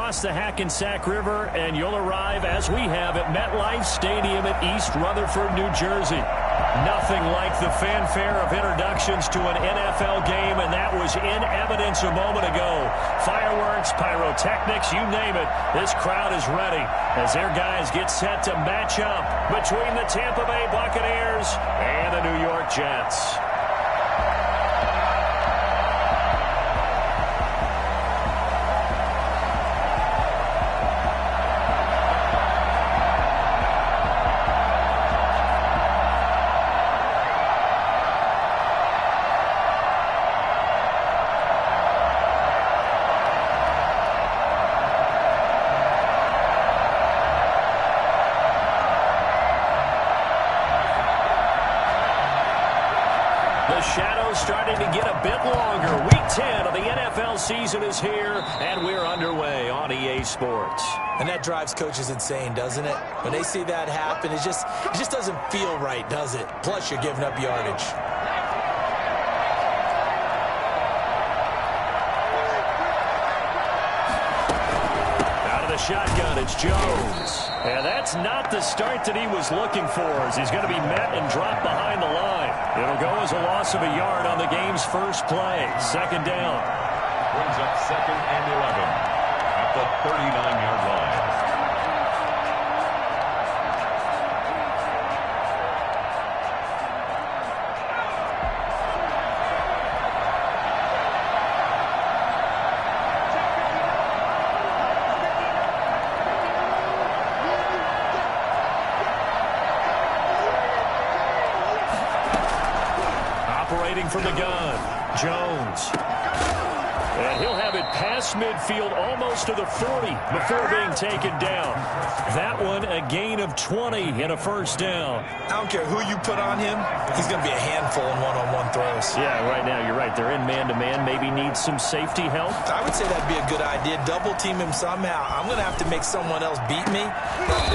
cross the Hackensack River, and you'll arrive, as we have, at MetLife Stadium at East Rutherford, New Jersey. Nothing like the fanfare of introductions to an NFL game, and that was in evidence a moment ago. Fireworks, pyrotechnics, you name it. This crowd is ready as their guys get set to match up between the Tampa Bay Buccaneers and the New York Jets. Shadow's starting to get a bit longer. Week 10 of the NFL season is here, and we're underway on EA Sports. And that drives coaches insane, doesn't it? When they see that happen, it just doesn't feel right, does it? Plus, you're giving up yardage. Out of the shotgun, it's Jones. And that's not the start that he was looking for, as he's going to be met and dropped behind the line. It'll go as a loss of a yard on the game's first play. Second down. Brings up 2nd and 11 at the 39-yard line. From the gun, Jones. And he'll have it past midfield almost to the 40 before being taken down. That one a gain of 20 and a first down. I don't care who you put on him, he's going to be a handful in one-on-one throws. Yeah, right now you're right. They're in man-to-man. Maybe needs some safety help. I would say that'd be a good idea. Double team him somehow. I'm going to have to make someone else beat me.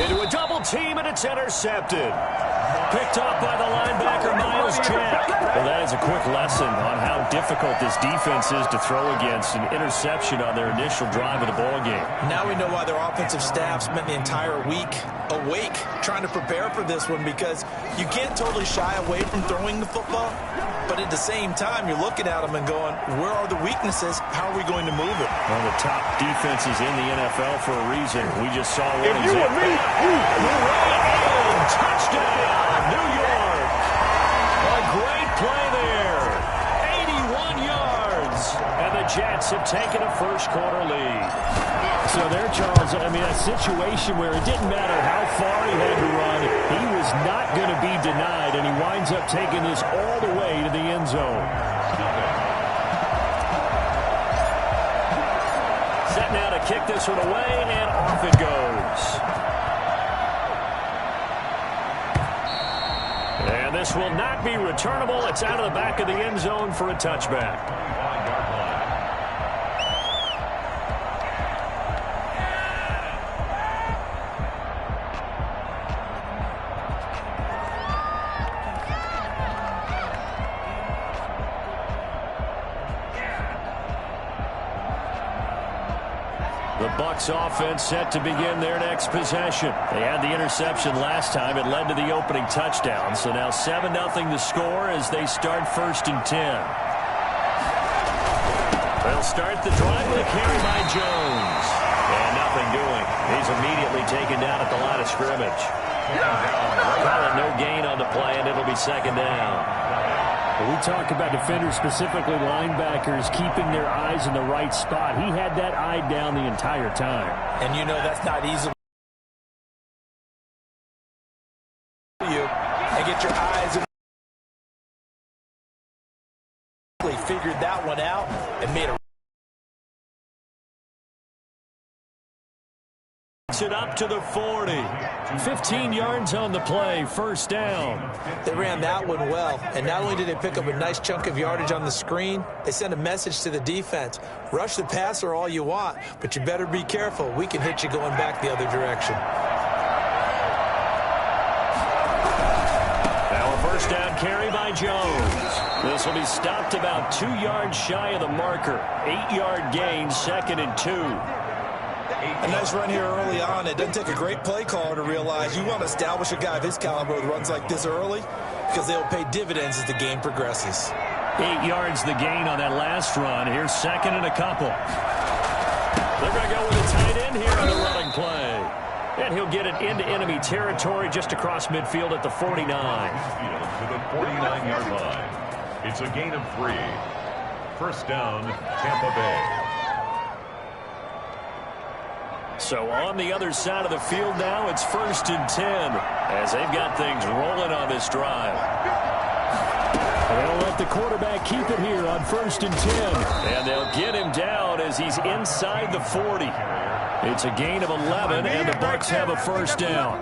Into a double team, and it's intercepted. Picked off by the linebacker, Miles Jack. Well, that is a quick lesson on how difficult this defense is to throw against. An interception on their initial drive of the ballgame. Now we know why their offensive staff spent the entire week awake trying to prepare for this one, because you can't totally shy away from throwing the football, but at the same time, you're looking at them and going, where are the weaknesses? How are we going to move it? One of the top defenses in the NFL for a reason. We just saw one. If you and me, touchdown, New York. A great play there. 81 yards. And the Jets have taken a first-quarter lead. So there, Charles, I mean, a situation where it didn't matter how far he had to run. He was not going to be denied, and he winds up taking this all the way to the end zone. Set now to kick this one away, and off it goes. And this will not be returnable. It's out of the back of the end zone for a touchback. The Bucs offense set to begin their next possession. They had the interception last time. It led to the opening touchdown. So now 7-0 to score as they start 1st and 10. They'll start the drive with a carry by Jones. And nothing doing. He's immediately taken down at the line of scrimmage. Call it no gain on the play, and it'll be 2nd down. We talk about defenders, specifically linebackers, keeping their eyes in the right spot. He had that eye down the entire time. And you know that's not easy. And get your eyes in. Figured that one out and made a. It up to the 40. 15 yards on the play, first down. They ran that one well, and not only did they pick up a nice chunk of yardage on the screen, they sent a message to the defense. Rush the passer all you want, but you better be careful. We can hit you going back the other direction. Now a first down carry by Jones. This will be stopped about 2 yards shy of the marker. 8-yard gain, 2nd and 2. A nice run here early on. It doesn't take a great play caller to realize you want to establish a guy of his caliber with runs like this early because they'll pay dividends as the game progresses. 8 yards the gain on that last run. Here's second and a couple. They're going to go with a tight end here on the running play. And he'll get it into enemy territory just across midfield at the 49. To the 49-yard line. It's a gain of 3. First down, Tampa Bay. So on the other side of the field now, it's 1st and 10 as they've got things rolling on this drive. They'll let the quarterback keep it here on 1st and 10. And they'll get him down as he's inside the 40. It's a gain of 11, and the Bucs have a first down.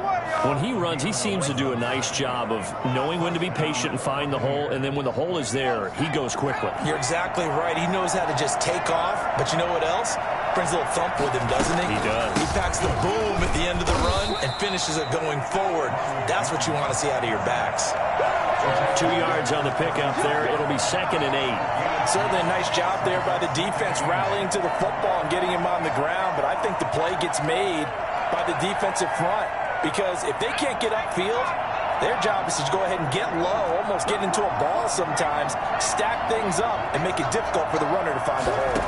When he runs, he seems to do a nice job of knowing when to be patient and find the hole, and then when the hole is there, he goes quickly. You're exactly right. He knows how to just take off, but you know what else? Brings a little thump with him, doesn't he? He does. He packs the boom at the end of the run and finishes it going forward. That's what you want to see out of your backs. 2 yards on the pickup there. It'll be 2nd and 8. Certainly a nice job there by the defense rallying to the football and getting him on the ground, but I think the play gets made by the defensive front because if they can't get upfield, their job is to go ahead and get low, almost get into a ball sometimes, stack things up, and make it difficult for the runner to find a hole.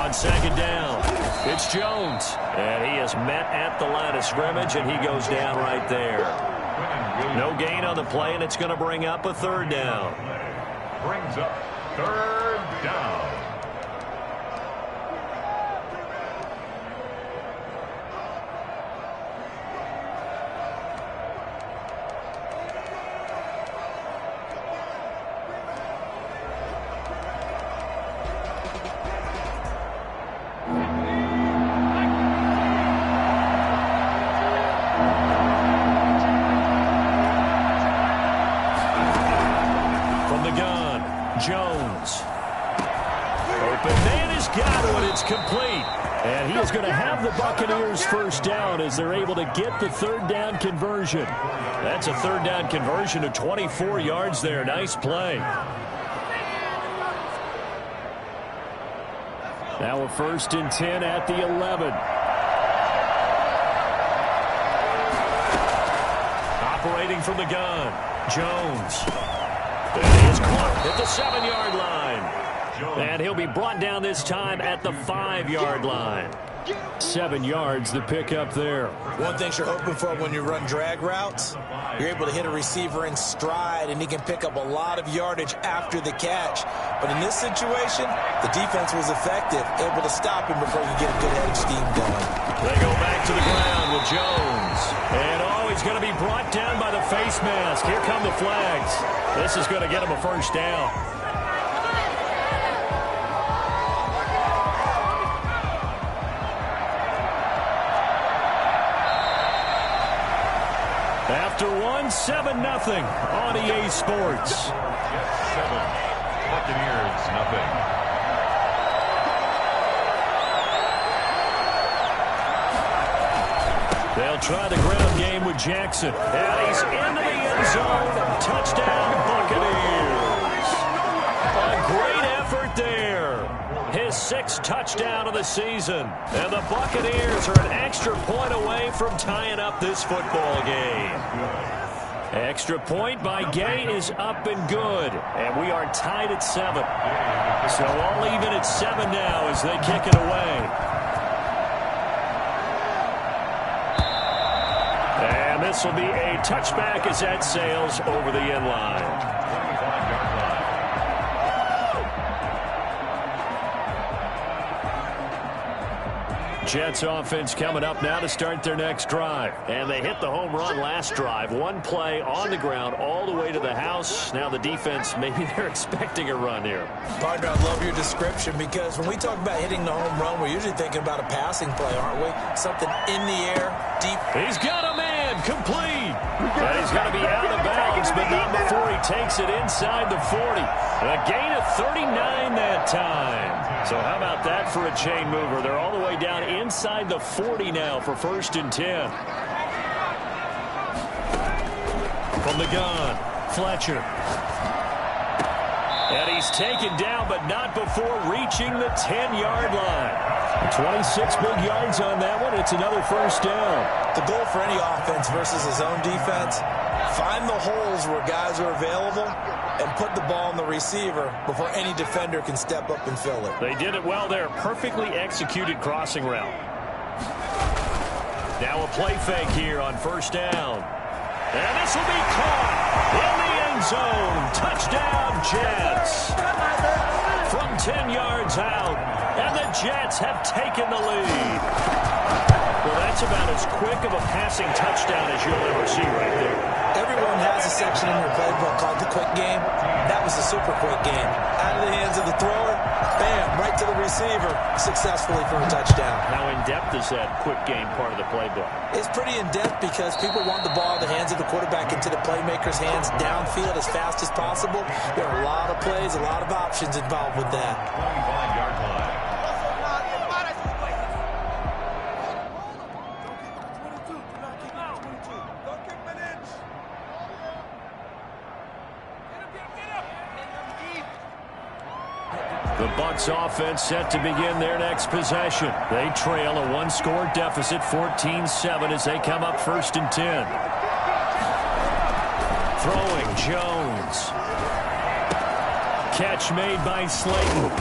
On 2nd down, it's Jones, and he is met at the line of scrimmage, and he goes down right there. No gain on the play, and it's going to bring up a 3rd down. Brings up 3rd down. Jones. Open man has got it. It's complete. And he is going to have the Buccaneers first down as they're able to get the 3rd down conversion. That's a 3rd down conversion of 24 yards there. Nice play. Now a 1st and 10 at the 11. Operating from the gun, Jones. And he is caught at the 7-yard line. And he'll be brought down this time at the 5-yard line. 7 yards, the pickup there. One thing you're hoping for when you run drag routes, you're able to hit a receiver in stride, and he can pick up a lot of yardage after the catch. But in this situation, the defense was effective, able to stop him before you get a good head of steam going. They go back to the ground with Jones. And he's going to be brought down by the face mask. Here come the flags. This is going to get him a first down. After 7-0 on EA Sports. 7, Buccaneers, nothing. They'll try the ground game with Jackson. And he's into the end zone. Touchdown, Buccaneers. A great effort there. His 6th touchdown of the season. And the Buccaneers are an extra point away from tying up this football game. Extra point by Gay is up and good. And we are tied at 7. So all even at 7 now as they kick it away. And this will be a touchback as that sails over the end line. Jets offense coming up now to start their next drive. And they hit the home run last drive. One play on the ground all the way to the house. Now the defense, maybe they're expecting a run here. Partner, I love your description because when we talk about hitting the home run, we're usually thinking about a passing play, aren't we? Something in the air, deep. He's got a man, complete. And he's going to be out of bounds, but not before he takes it inside the 40. A gain of 39 that time. So how about that for a chain mover? They're all the way down inside the 40 now for 1st and 10. From the gun, Fletcher. And he's taken down, but not before reaching the 10-yard line. 26 big yards on that one. It's another first down. The goal for any offense versus his own defense, find the holes where guys are available and put the ball on the receiver before any defender can step up and fill it. They did it well there. Perfectly executed crossing route. Now a play fake here on first down. And this will be caught in the end zone. Touchdown, Jets. From 10 yards out, and the Jets have taken the lead. Well, that's about as quick of a passing touchdown as you'll ever see right there. Everyone has a section in their playbook called the quick game. That was a super quick game. Out of the hands of the thrower, bam, right to the receiver, successfully for a touchdown. How in-depth is that quick game part of the playbook? It's pretty in-depth because people want the ball in the hands of the quarterback into the playmaker's hands downfield as fast as possible. There are a lot of plays, a lot of options involved with that. 25-yard line. The Bucs offense set to begin their next possession. They trail a one-score deficit, 14-7, as they come up first and 10. Throwing, Jones. Catch made by Slayton.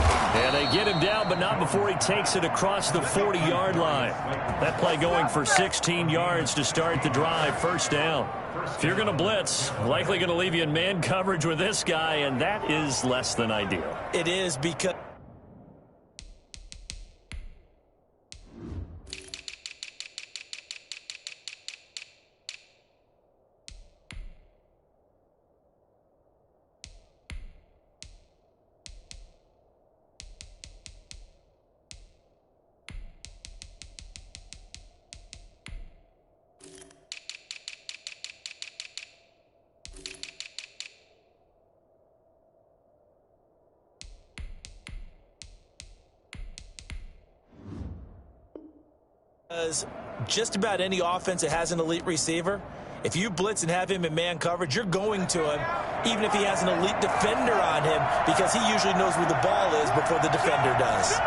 And they get him down, but not before he takes it across the 40-yard line. That play going for 16 yards to start the drive, first down. If you're going to blitz, likely going to leave you in man coverage with this guy, and that is less than ideal. It is because... just about any offense that has an elite receiver, if you blitz and have him in man coverage, you're going to him, even if he has an elite defender on him, because he usually knows where the ball is before the defender does.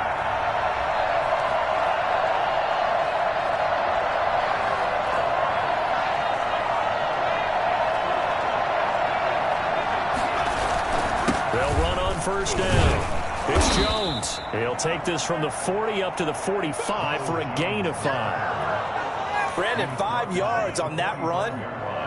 They'll run on first down. It's Jones. He'll take this from the 40 up to the 45 for a gain of 5. Brandon, 5 yards on that run.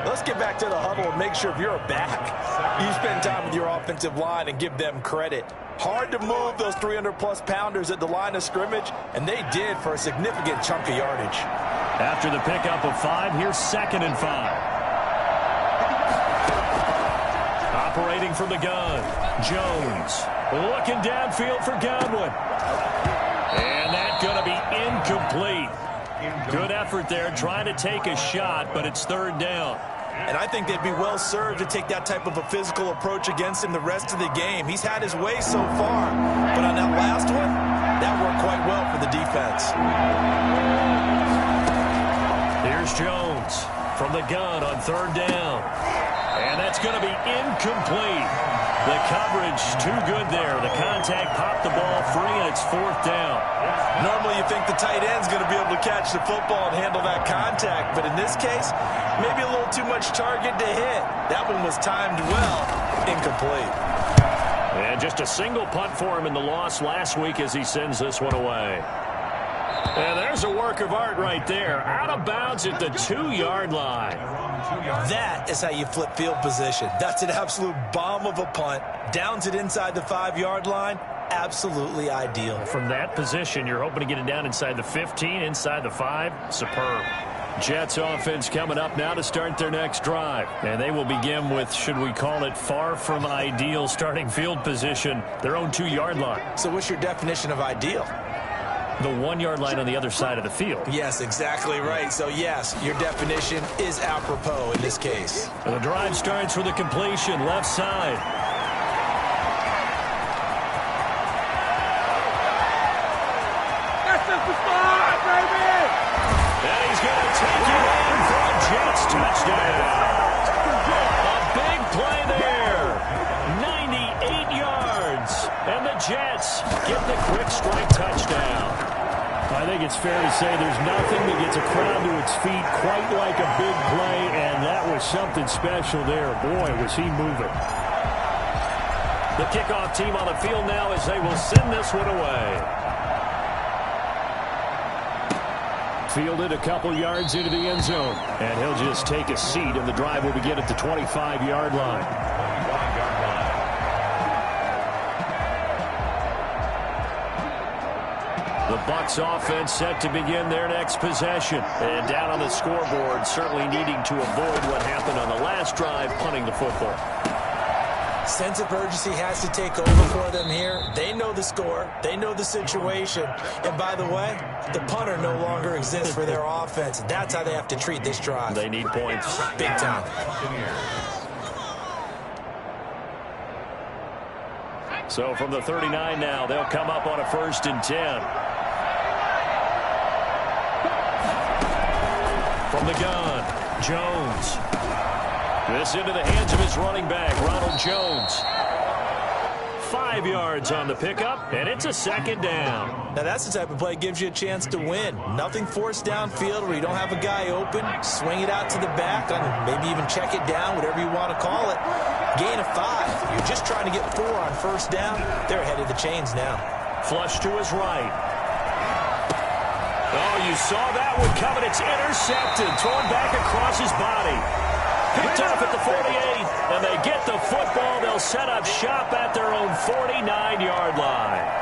Let's get back to the huddle and make sure if you're a back, you spend time with your offensive line and give them credit. Hard to move those 300-plus pounders at the line of scrimmage, and they did for a significant chunk of yardage. After the pickup of 5, here's 2nd and 5. Operating from the gun, Jones. Looking downfield for Godwin. And that's going to be incomplete. Good effort there, trying to take a shot, but it's 3rd down. And I think they'd be well served to take that type of a physical approach against him the rest of the game. He's had his way so far, but on that last one, that worked quite well for the defense. Here's Jones from the gun on 3rd down. And that's going to be incomplete. The coverage too good there. The contact popped the ball free, and it's 4th down. Normally you think the tight end's going to be able to catch the football and handle that contact, but in this case, maybe a little too much target to hit. That one was timed well. Incomplete. And just a single punt for him in the loss last week as he sends this one away. And there's a work of art right there. Out of bounds at the 2-yard line. That is how you flip field position. That's an absolute bomb of a punt. Downs it inside the 5-yard line. Absolutely ideal. From that position, you're hoping to get it down inside the 15, inside the 5. Superb. Jets offense coming up now to start their next drive. And they will begin with, should we call it, far from ideal starting field position, their own 2-yard line. So what's your definition of ideal? The 1-yard line on the other side of the field. Yes, exactly right. So, yes, your definition is apropos in this case. And the drive starts with a completion, left side. That's the spot, baby! And he's going to take it in for a Jets touchdown. A big play there. 98 yards. And the Jets get the quick strike touchdown. I think it's fair to say there's nothing that gets a crowd to its feet quite like a big play, and that was something special there. Boy, was he moving. The kickoff team on the field now as they will send this one away. Fielded a couple yards into the end zone, and he'll just take a seat, and the drive will begin at the 25-yard line. The Bucs offense set to begin their next possession. And down on the scoreboard, certainly needing to avoid what happened on the last drive, punting the football. Sense of urgency has to take over for them here. They know the score. They know the situation. And by the way, the punter no longer exists for their offense. That's how they have to treat this drive. They need points. Big time. So from the 39 now, they'll come up on a 1st and 10. From the gun, Jones. This into the hands of his running back, Ronald Jones. 5 yards on the pickup, and it's a 2nd down. Now that's the type of play that gives you a chance to win. Nothing forced downfield where you don't have a guy open. Swing it out to the back, and maybe even check it down, whatever you want to call it. Gain of 5. You're just trying to get 4 on 1st down. They're ahead of the chains now. Flush to his right. Oh, you saw that one coming. It's intercepted. Thrown back across his body. Picked off at the 48, and they get the football. They'll set up shop at their own 49-yard line.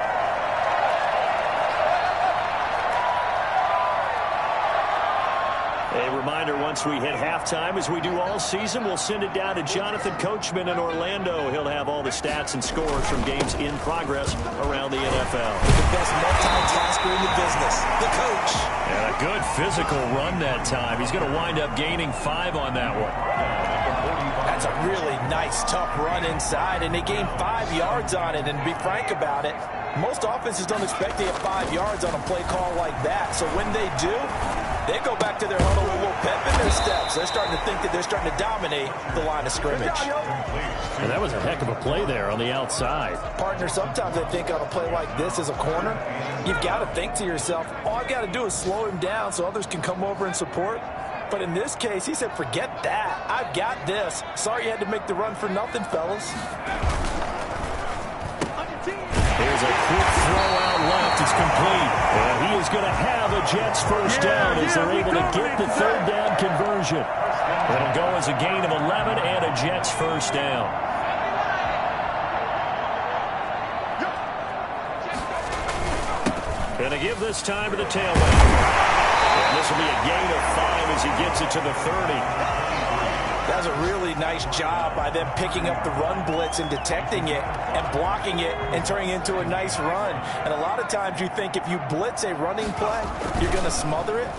A reminder, once we hit halftime, as we do all season, we'll send it down to Jonathan Coachman in Orlando. He'll have all the stats and scores from games in progress around the NFL. The best multitasker in the business, the coach. And a good physical run that time. He's going to wind up gaining 5 on that one. That's a really nice, tough run inside, and they gained 5 yards on it. And to be frank about it, most offenses don't expect to get 5 yards on a play call like that. So when they do, they go back to their huddle with a little pep in their steps. They're starting to think that they're starting to dominate the line of scrimmage. And that was a heck of a play there on the outside. Partner, sometimes I think on a play like this as a corner, you've got to think to yourself, all I've got to do is slow him down so others can come over and support. But in this case, he said, forget that. I've got this. Sorry you had to make the run for nothing, fellas. There's a quick throw out left. It's complete. And he is going to have a Jets 1st down as they're able to get the 3rd down conversion. It'll go as a gain of 11 and a Jets 1st down. And to give this time to the tailback. And this will be a gain of 5 as he gets it to the 30. That was a really nice job by them picking up the run blitz and detecting it and blocking it and turning it into a nice run. And a lot of times you think if you blitz a running play, you're going to smother it.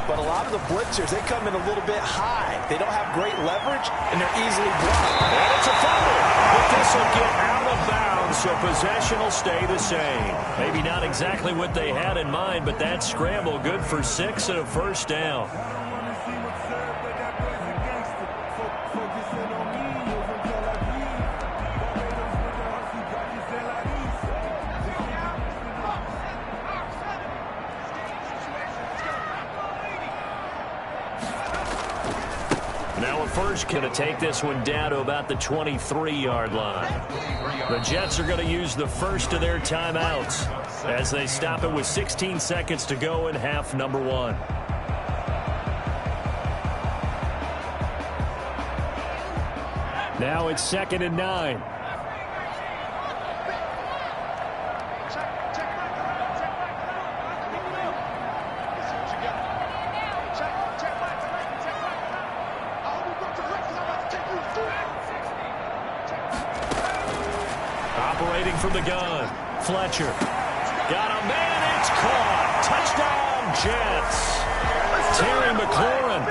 But a lot of the blitzers, they come in a little bit high. They don't have great leverage, and they're easily blocked. And it's a fumble. But this will get out of bounds, so possession will stay the same. Maybe not exactly what they had in mind, but that scramble good for 6 and a 1st down. Now a first going to take this one down to about the 23-yard line. The Jets are going to use the first of their timeouts as they stop it with 16 seconds to go in half number 1. Now it's 2nd and 9. Operating from the gun, Fletcher. Got a man, it's caught. Touchdown, Jets. Terry McLaurin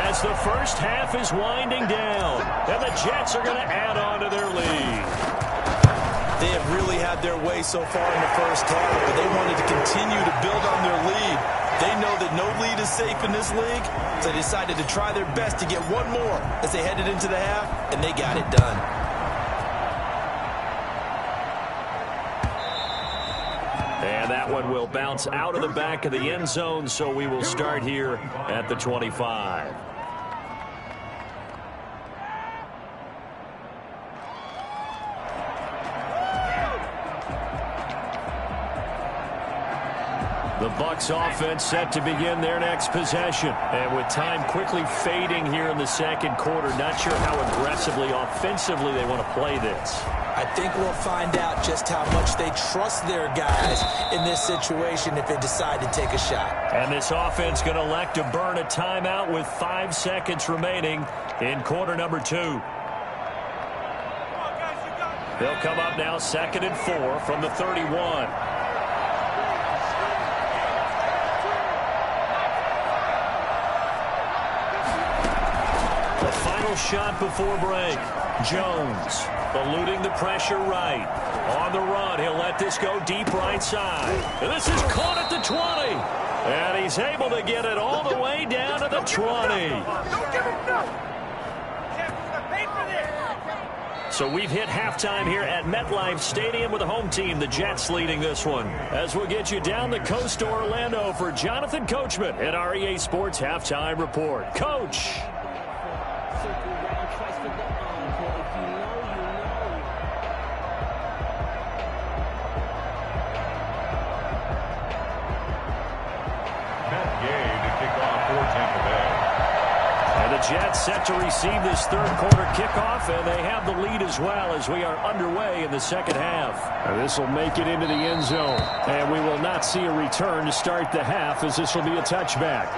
as the first half is winding down. And the Jets are going to add on to their lead. They have really had their way so far in the first half, but they wanted to continue to build on their lead. They know that no lead is safe in this league, so they decided to try their best to get one more as they headed into the half, and they got it done. And that one will bounce out of the back of the end zone, so we will start here at the 25. The Bucs offense set to begin their next possession. And with time quickly fading here in the second quarter, not sure how aggressively, offensively they want to play this. I think we'll find out just how much they trust their guys in this situation if they decide to take a shot. And this offense going to elect to burn a timeout with 5 seconds remaining in quarter number 2. They'll come up now 2nd and 4 from the 31. Shot before break. Jones eluding the pressure right. On the run, he'll let this go deep right side. And this is caught at the 20. And he's able to get it all the way down to the 20. So we've hit halftime here at MetLife Stadium with the home team, the Jets, leading this one. As we'll get you down the coast to Orlando for Jonathan Coachman at our EA Sports Halftime Report. Coach. Jets set to receive this third quarter kickoff, and they have the lead as well as we are underway in the second half. This will make it into the end zone, and we will not see a return to start the half, as this will be a touchback.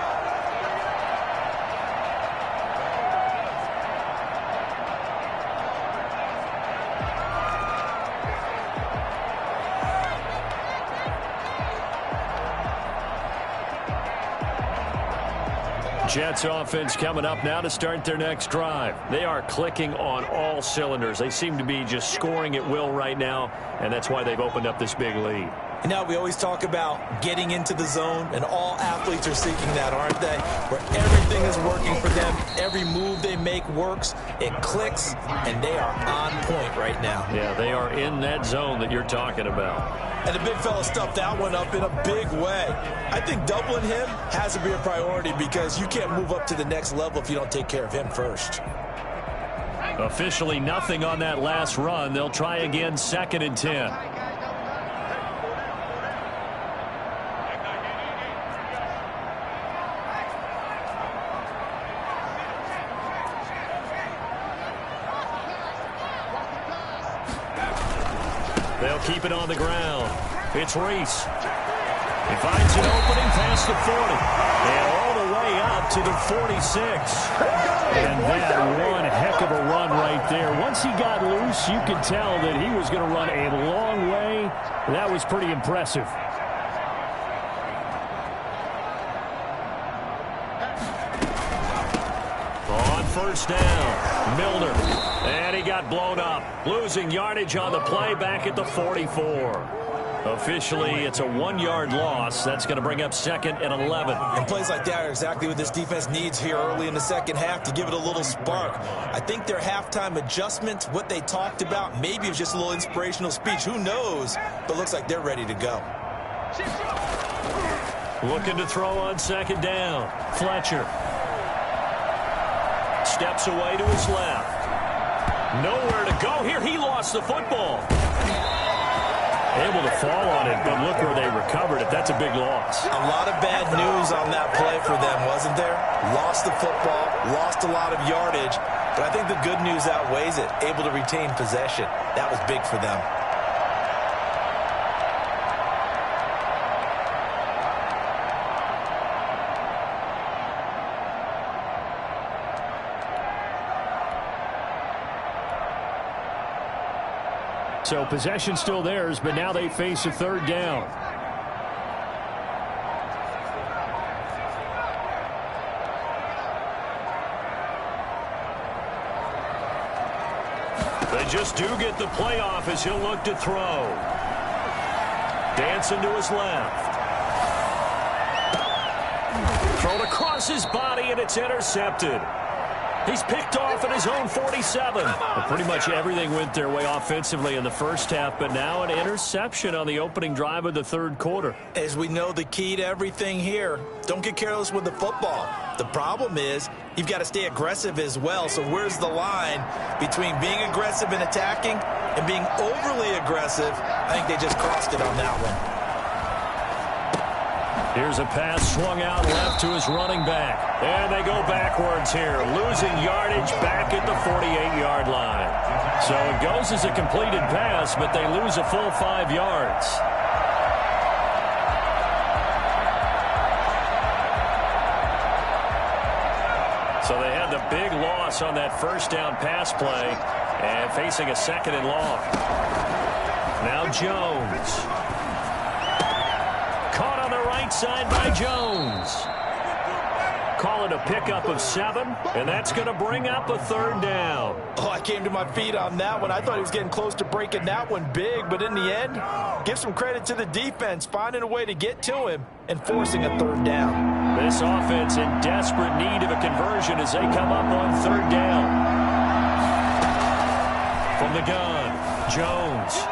Jets offense coming up now to start their next drive. They are clicking on all cylinders. They seem to be just scoring at will right now, and that's why they've opened up this big lead. You know, we always talk about getting into the zone, and all athletes are seeking that, aren't they? Where everything is working for them. Every move they make works. It clicks, and they are on point right now. Yeah, they are in that zone that you're talking about. And the big fella stuffed that one up in a big way. I think doubling him has to be a priority because you can't move up to the next level if you don't take care of him first. Officially nothing on that last run. They'll try again 2nd and 10. They'll keep it on the ground. It's Reese. He finds an opening past the 40. And all the way up to the 46. And that one heck of a run right there. Once he got loose, you could tell that he was going to run a long way. That was pretty impressive. On first down, Milner. And he got blown up. Losing yardage on the play back at the 44. Officially, it's a 1-yard loss. That's going to bring up 2nd and 11. And plays like that are exactly what this defense needs here early in the second half to give it a little spark. I think their halftime adjustment, what they talked about, maybe it was just a little inspirational speech. Who knows? But looks like they're ready to go. Looking to throw on 2nd down. Fletcher. Steps away to his left. Nowhere to go here. He lost the football. Able to fall on it, but look where they recovered it. That's a big loss. A lot of bad news on that play for them, wasn't there? Lost the football, lost a lot of yardage, but I think the good news outweighs it. Able to retain possession. That was big for them. So possession still theirs, but now they face a 3rd down. They just do get the playoff as he'll look to throw. Dancing to his left. Thrown across his body, and it's intercepted. He's picked off at his own 47. But pretty much everything went their way offensively in the first half, but now an interception on the opening drive of the third quarter. As we know, the key to everything here, don't get careless with the football. The problem is you've got to stay aggressive as well. So where's the line between being aggressive and attacking and being overly aggressive? I think they just crossed it on that one. Here's a pass swung out left to his running back. And they go backwards here, losing yardage back at the 48-yard line. So it goes as a completed pass, but they lose a full 5 yards. So they had the big loss on that first down pass play and facing a second and long. Now Jones. Caught on the right side by Jones. Call it a pickup of 7, and that's going to bring up a third down. Oh, I came to my feet on that one. I thought he was getting close to breaking that one big, but in the end, give some credit to the defense, finding a way to get to him and forcing a third down. This offense in desperate need of a conversion as they come up on third down. From the gun, Jones.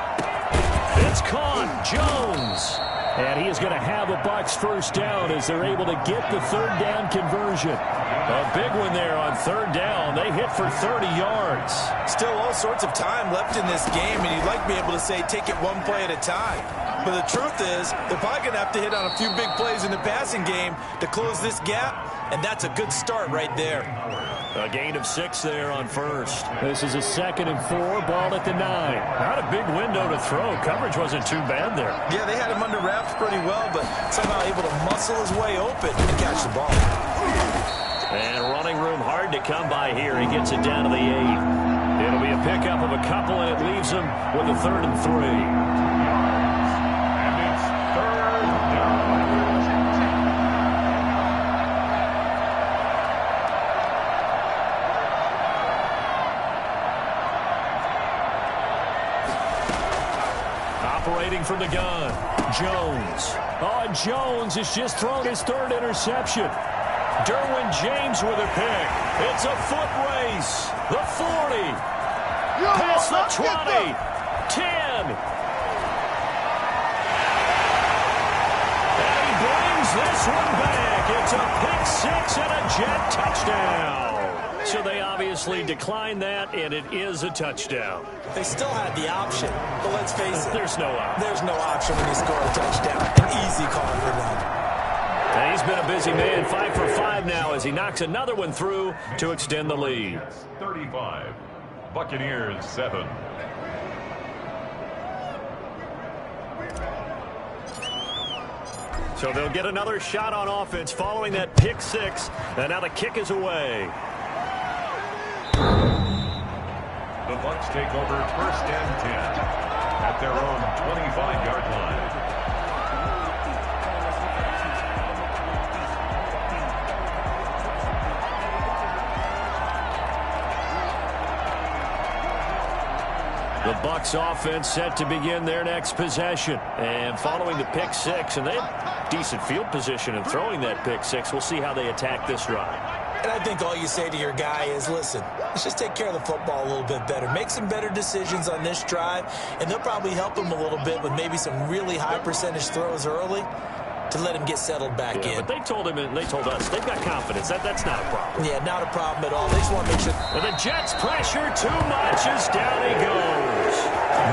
It's caught. Jones. And he is going to have a Bucs first down as they're able to get the third down conversion. A big one there on third down. They hit for 30 yards. Still all sorts of time left in this game, and you'd like to be able to say take it one play at a time. But the truth is, they're probably going to have to hit on a few big plays in the passing game to close this gap, and that's a good start right there. A gain of 6 there on first. This is a 2nd and 4, ball at the 9. Not a big window to throw. Coverage wasn't too bad there. Yeah, they had him under wraps pretty well, but somehow able to muscle his way open and catch the ball. And running room hard to come by here. He gets it down to the 8. It'll be a pickup of a couple, and it leaves him with a 3rd and 3. Operating from the gun, Jones. Oh, and Jones has just thrown his 3rd interception. Derwin James with a pick. It's a foot race. The 40. Past the 20. 10. And he brings this one back. It's a pick 6 and a Jet touchdown. So they obviously declined that, and it is a touchdown. They still had the option, but let's face it. There's no option. There's no option when you score a touchdown. An easy call for them. And he's been a busy man, 5 for 5 now as he knocks another one through to extend the lead. 35. Buccaneers 7. So they'll get another shot on offense following that pick 6, and now the kick is away. The Bucs take over 1st and 10 at their own 25-yard line. The Bucs offense set to begin their next possession. And following the pick 6, and they have decent field position in throwing that pick 6. We'll see how they attack this drive. And I think all you say to your guy is, listen, let's just take care of the football a little bit better. Make some better decisions on this drive, and they'll probably help him a little bit with maybe some really high percentage throws early to let him get settled back in. But they told him, and they told us, they've got confidence. That's not a problem. Yeah, not a problem at all. They just want to make sure. And the Jets pressure too much as down he goes.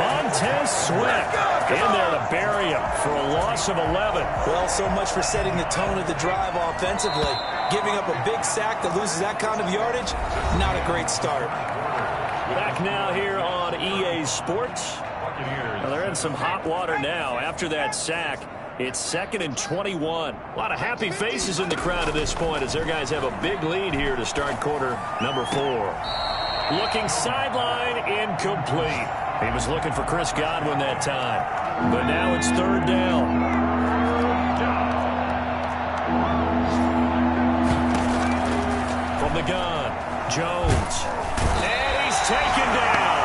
Montez Sweat in there to bury him for a loss of 11. Well, so much for setting the tone of the drive offensively. Giving up a big sack that loses that kind of yardage, not a great start. Back now here on EA Sports. Well, they're in some hot water now after that sack. It's 2nd and 21. A lot of happy faces in the crowd at this point as their guys have a big lead here to start quarter number 4. Looking sideline, incomplete. He was looking for Chris Godwin that time. But now it's 3rd down. From the gun, Jones. And he's taken down.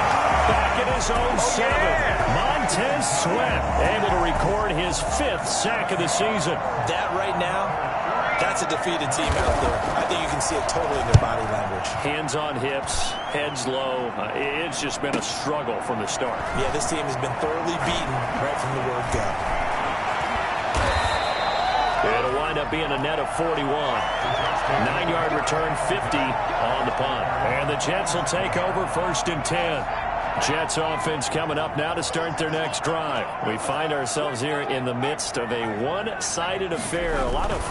Back at his own 7. Montez Sweat able to record his 5th sack of the season. That right now That's a defeated team out there. I think you can see it totally in their body language. Hands on hips, heads low. It's just been a struggle from the start. Yeah, this team has been thoroughly beaten right from the word go. It'll wind up being a net of 41. 9-yard return, 50 on the punt. And the Jets will take over 1st and 10. Jets offense coming up now to start their next drive. We find ourselves here in the midst of a one-sided affair. A lot of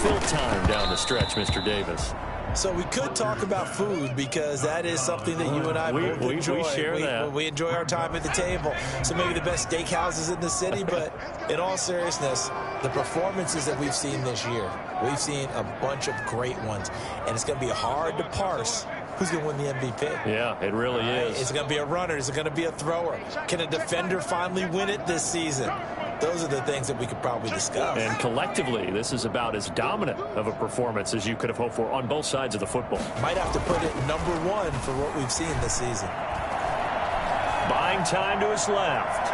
fill time down the stretch, Mr. Davis. So we could talk about food because that is something that you and I both enjoy. We share that. We enjoy our time at the table. So maybe the best steakhouses in the city, but in all seriousness, the performances that we've seen this year, we've seen a bunch of great ones, and it's going to be hard to parse who's going to win the MVP. Yeah, it really is. Is it going to be a runner? Is it going to be a thrower? Can a defender finally win it this season? Those are the things that we could probably discuss. And collectively, this is about as dominant of a performance as you could have hoped for on both sides of the football. Might have to put it number one for what we've seen this season. Buying time to his left.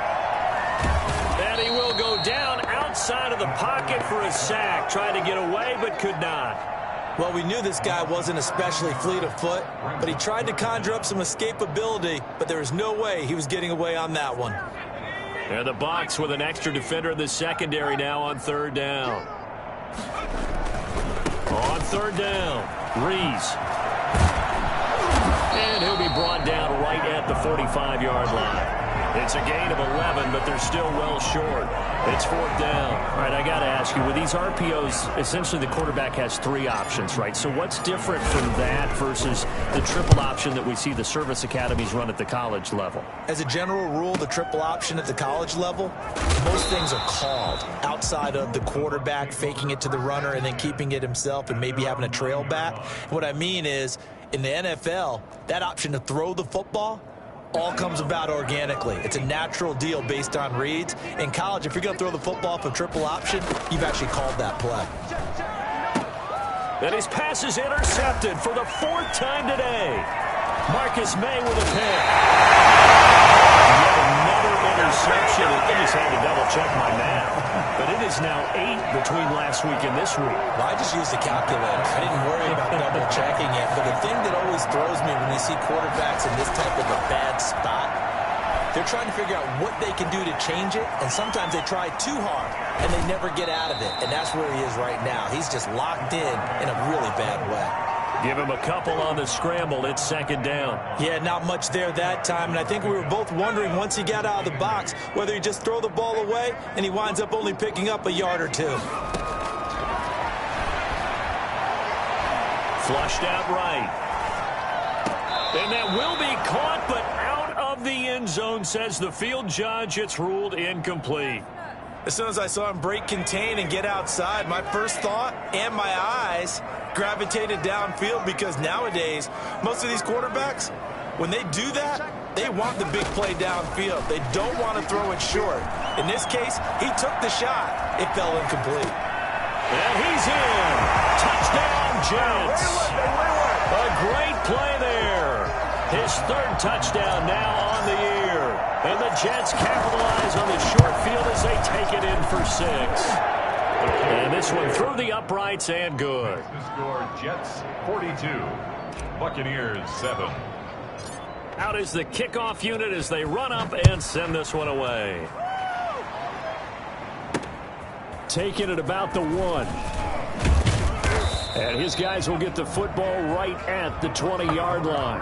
And he will go down outside of the pocket for a sack. Tried to get away, but could not. Well, we knew this guy wasn't especially fleet of foot, but he tried to conjure up some escapability, but there was no way he was getting away on that one. And the Bucs with an extra defender in the secondary now on 3rd down. On 3rd down, Rees. And he'll be brought down right at the 45-yard line. It's a gain of 11, but they're still well short. It's 4th down. All right, I got to ask you, with these RPOs, essentially the quarterback has 3 options, right? So what's different from that versus the triple option that we see the service academies run at the college level? As a general rule, the triple option at the college level, most things are called outside of the quarterback faking it to the runner and then keeping it himself and maybe having a trail back. What I mean is, in the NFL, that option to throw the football all comes about organically. It's a natural deal based on reads. In college, if you're going to throw the football for triple option, you've actually called that play. And his pass is intercepted for the 4th time today. Marcus May with a pick. Yet another interception. I just had to double-check my math. But it is now 8 between last week and this week. Well, I just used a calculator. I didn't worry about double-checking it. But the thing that always throws me when you see quarterbacks in this type of a bad spot, they're trying to figure out what they can do to change it. And sometimes they try too hard, and they never get out of it. And that's where he is right now. He's just locked in a really bad way. Give him a couple on the scramble. It's 2nd down. Yeah, not much there that time. And I think we were both wondering once he got out of the box whether he just throw the ball away and he winds up only picking up a yard or 2. Flushed out right. And that will be caught, but out of the end zone, says the field judge. It's ruled incomplete. As soon as I saw him break contain and get outside, my first thought and my eyes gravitated downfield because nowadays, most of these quarterbacks, when they do that, they want the big play downfield. They don't want to throw it short. In this case, he took the shot. It fell incomplete. And he's in. Touchdown, Jets. A great play there. His 3rd touchdown now on the year. And the Jets capitalize on the short field as they take it in for 6. And this one through the uprights and good. The score, Jets 42, Buccaneers 7. Out is the kickoff unit as they run up and send this one away. Taking it about the 1. And his guys will get the football right at the 20-yard line.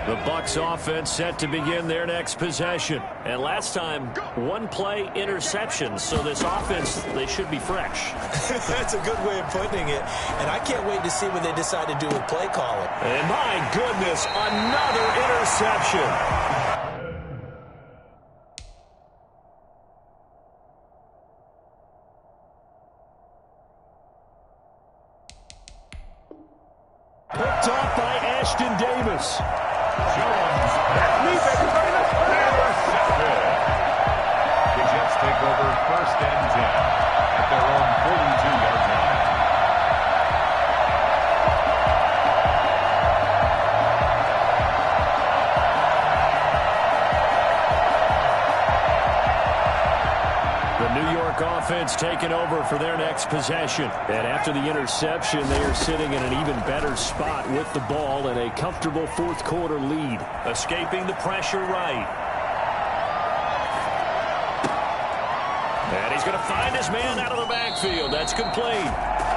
The Bucs offense set to begin their next possession. And last time, 1-play interception. So this offense, they should be fresh. That's a good way of putting it. And I can't wait to see what they decide to do with play calling. And my goodness, another interception. Picked off by Ashton Davis. Jones. That's me, baby. Intercepted. The Jets take over 1st and 10 at their own 42-yard line. offense taking over for their next possession. And after the interception, they are sitting in an even better spot with the ball and a comfortable fourth quarter lead. Escaping the pressure right. And he's going to find his man out of the backfield. That's complete.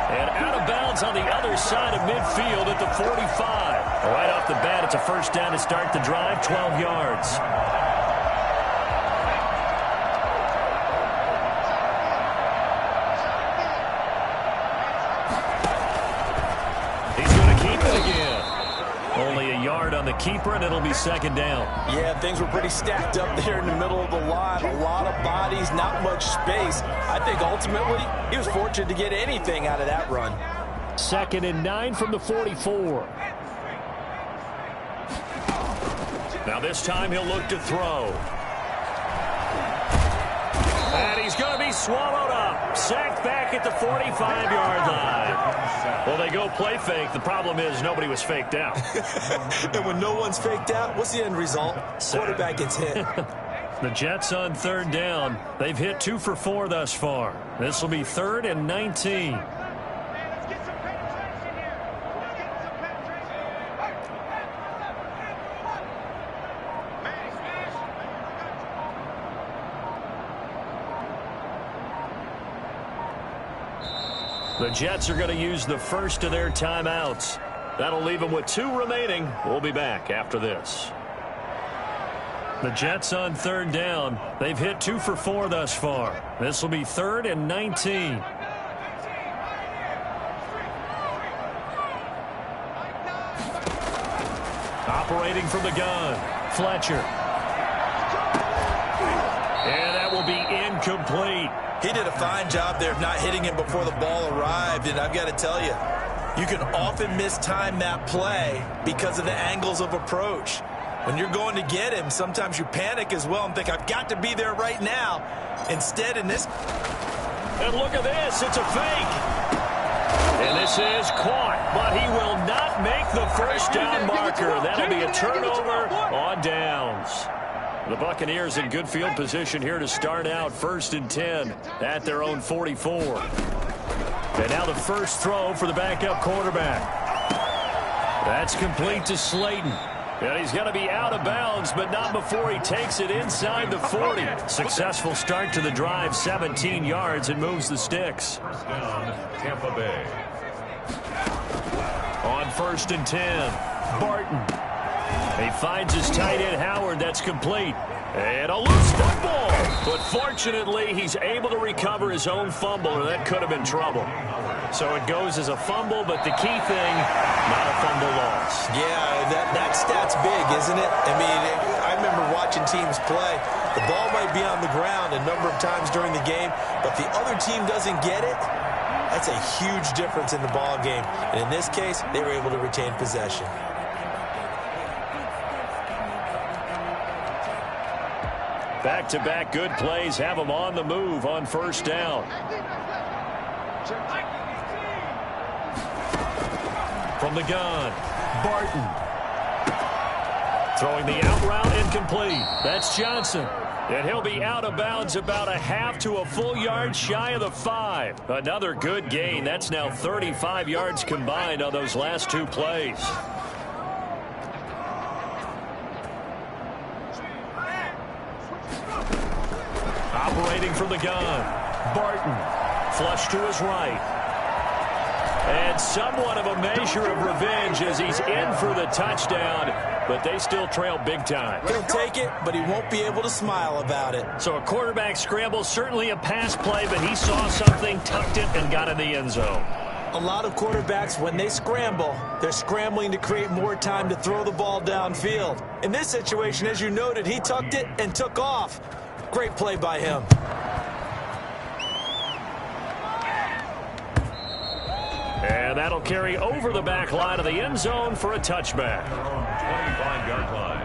And out of bounds on the other side of midfield at the 45. Right off the bat, it's a first down to start the drive, 12 yards. He's going to keep it again. Only a yard on the keeper, and it'll be second down. Yeah, things were pretty stacked up there in the middle of the line. A lot of bodies, not much space. I think ultimately he was fortunate to get anything out of that run. 2nd and 9 from the 44. Now this time he'll look to throw. And he's going to be swallowed up. Sacked back at the 45-yard line. Well, they go play fake. The problem is nobody was faked out. And when no one's faked out, what's the end result? Quarterback gets hit. The Jets on third down. They've hit 2 for 4 thus far. This will be 3rd and 19. The Jets are going to use the first of their timeouts. That'll leave them with 2 remaining. We'll be back after this. The Jets on third down. They've hit 2 for 4 thus far. This will be 3rd and 19. Operating from the gun, Fletcher. And that will be incomplete. He did a fine job there of not hitting him before the ball arrived, and I've got to tell you, you can often mistime that play because of the angles of approach. When you're going to get him, sometimes you panic as well and think, I've got to be there right now. Instead, in this... And look at this, it's a fake. And this is caught, but he will not make the first down marker. That'll be a turnover on downs. The Buccaneers in good field position here to start out 1st and 10 at their own 44. And now the first throw for the backup quarterback. That's complete to Slayton. And he's going to be out of bounds, but not before he takes it inside the 40. Successful start to the drive, 17 yards, and moves the sticks. First down, Tampa Bay. On 1st and 10, Barton. He finds his tight end, Howard. That's complete. And a loose football. But fortunately, he's able to recover his own fumble, or that could have been trouble. So it goes as a fumble, but the key thing, not a fumble loss. Yeah, that stat's big, isn't it? I mean, I remember watching teams play. The ball might be on the ground a number of times during the game, but the other team doesn't get it. That's a huge difference in the ball game. And in this case, they were able to retain possession. Back-to-back good plays have them on the move on first down. From the gun, Barton. Throwing the out route, incomplete. That's Johnson. And he'll be out of bounds about a half to a full yard shy of the 5. Another good gain. That's now 35 yards combined on those last 2 plays. Operating from the gun, Barton. Flush to his right. And somewhat of a measure of revenge as he's in for the touchdown, but they still trail big time. He'll take it, but he won't be able to smile about it. So a quarterback scramble, certainly a pass play, but he saw something, tucked it, and got in the end zone. A lot of quarterbacks, when they scramble, they're scrambling to create more time to throw the ball downfield. In this situation, as you noted, he tucked it and took off. Great play by him. And that'll carry over the back line of the end zone for a touchback. 25-yard line.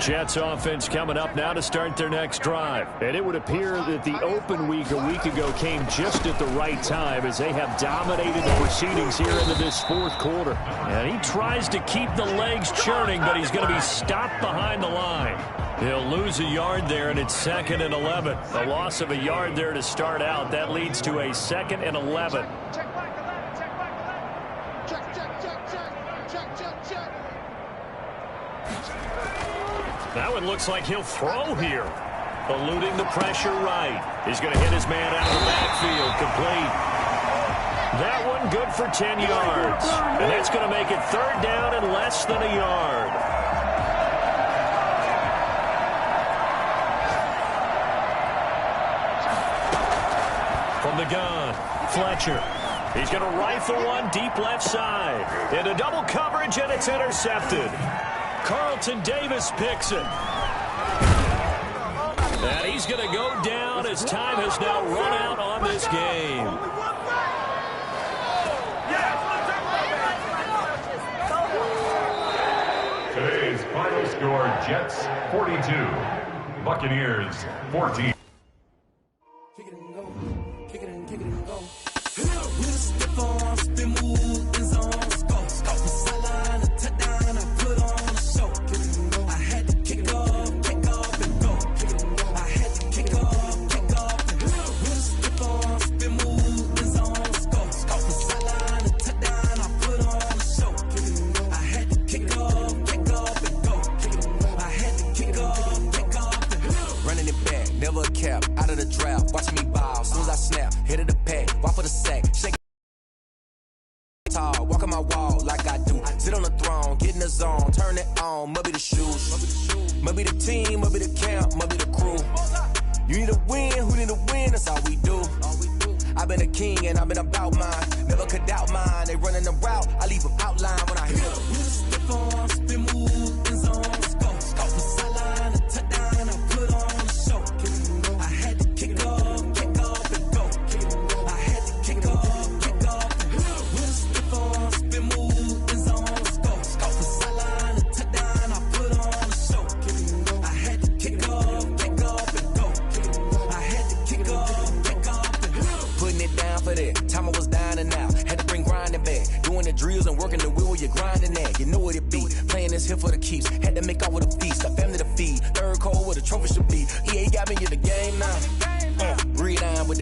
Jets offense coming up now to start their next drive. And it would appear that the open week a week ago came just at the right time as they have dominated the proceedings here into this fourth quarter. And he tries to keep the legs churning, but he's going to be stopped behind the line. He'll lose a yard there, and it's 2nd and 11. The loss of a yard there to start out. That leads to a 2nd and 11. That one looks like he'll throw here. Eluding the pressure right. He's going to hit his man out of the backfield. Complete. That one good for 10 yards. And that's going to make it 3rd down and less than a yard. From the gun, Fletcher. He's going to rifle one deep left side. Into double coverage, and it's intercepted. Carlton Davis picks it. And he's going to go down as time has now run out on this game. Today's final score, Jets 42, Buccaneers 14. Kick it and go, kick it and go. With a stiff arm, spin move, in zone, scope. From sideline to touchdown, I put on a show. I had to kick off and go. I had to kick off and go. With a stiff arm, spin move, in zone, scope. From sideline to touchdown, I put on a show. I had to kick off and go. I had to kick off and go. Running it back, never a cap, out of the draft, watching me ball. Soon as I snap, hit of the pack, walk for the sack, shake tall, walk on my wall like I do. Sit on the throne, get in the zone, turn it on, must be the shoes, must be the team, must be the camp, must be the crew. You need a win, who need a win, that's all we do. I've been a king and I've been about mine, never could doubt mine. They running the route, I leave them outline when I hit them. Stiff on, spin move, in zone, scope from sideline to touchdown, I put on a show. I had to kick off and go. I had to kick off. With a stiff on, spin move, in zone, scope from sideline to touchdown, I put on a show. I had to kick off and go. I had to kick off and go. Putting it down for that. Time I was down and out. Had to bring grinding back. Doing the drills and working the wheel where you're grinding at. You know what it be. Playing this here for the keeps. Had to make out with a feast. A family to feed. Third cold where the trophy should be. EA got me in the game now. Breathe on with